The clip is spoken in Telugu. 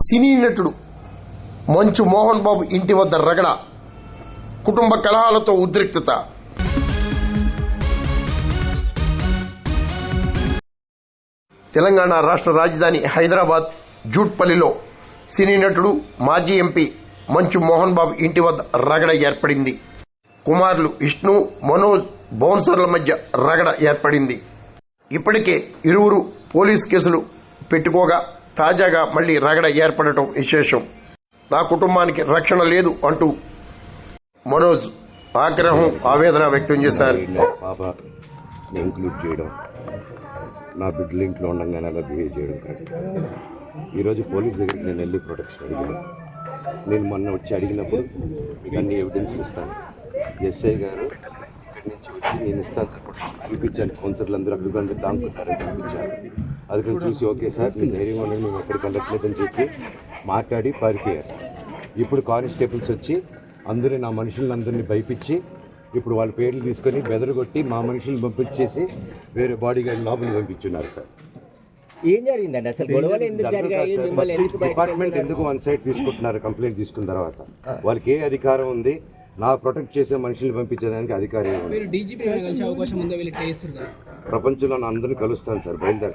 సినీ నటుడు మంచు మోహన్ బాబు ఇంటి వద్ద రగడ, కుటుంబ కలహాలతో ఉద్రిక్తత. తెలంగాణ రాష్ట్ర రాజధాని హైదరాబాద్ జూట్పల్లిలో సినీ నటుడు మాజీ ఎంపీ మంచు మోహన్ బాబు ఇంటి వద్ద రగడ ఏర్పడింది. కుమారులు విష్ణు, మనోజ్ బౌన్సర్ల మధ్య రగడ ఏర్పడింది. ఇప్పటికే ఇరువురు పోలీస్ కేసులు పెట్టుకోగా తాజాగా మళ్లీ రగడ ఏర్పడటం విశేషం. నా కుటుంబానికి రక్షణ లేదు అంటూ మనోజ్ ఆగ్రహం, ఆవేదన వ్యక్తం చేశారు. ఇంక్లూడ్ చేయడం, నా బిడ్డలు ఇంట్లో ఉండగానే అలా బిహేవ్ చేయడం కరెక్ట్. ఈరోజు పోలీస్ దగ్గరికి నేను వెళ్ళి ప్రొటెక్షన్ అడిగాను. నేను మొన్న వచ్చి అడిగినప్పుడు మీకు అన్ని ఎవిడెన్స్లు ఇస్తాను, ఎస్ఐ గారు ఇక్కడి నుంచి వచ్చి నేను ఇస్తాను సార్ ప్రొటెక్షన్ చూపించాను. కౌన్సిలర్లు అందరూ అడ్డుకుంటే దాంకున్నారని చూపించాను. అది కూడా చూసి ఓకే సార్ మీ ధైర్యం అనేది మేము ఎక్కడికి వెళ్ళట్లేదని చెప్పి మాట్లాడి పారిపోయారు. ఇప్పుడు కానిస్టేబుల్స్ వచ్చి అందరూ నా మనుషులందరినీ భయపించి ఇప్పుడు వాళ్ళ పేర్లు తీసుకొని బెదరగొట్టి మా మనుషులను పంపించేసి వేరే బాడీ గార్డ్ లోపలికి పంపించున్నారు సార్. ఏం జరిగిందండి అసలు? గొడవలు ఎందుకు జరిగాయి? డిపార్ట్మెంట్ ఎందుకు వన్ సైడ్ తీసుకుంటున్నారు? కంప్లైంట్ తీసుకున్న తర్వాత వాళ్ళకి ఏ అధికారం ఉంది? నా ప్రొటెక్ట్ చేసే మనుషులు పంపించేదానికి అధికారం ఉంది. ప్రపంచంలో అందరినీ కలుస్తాను సార్, బయలుదేరి.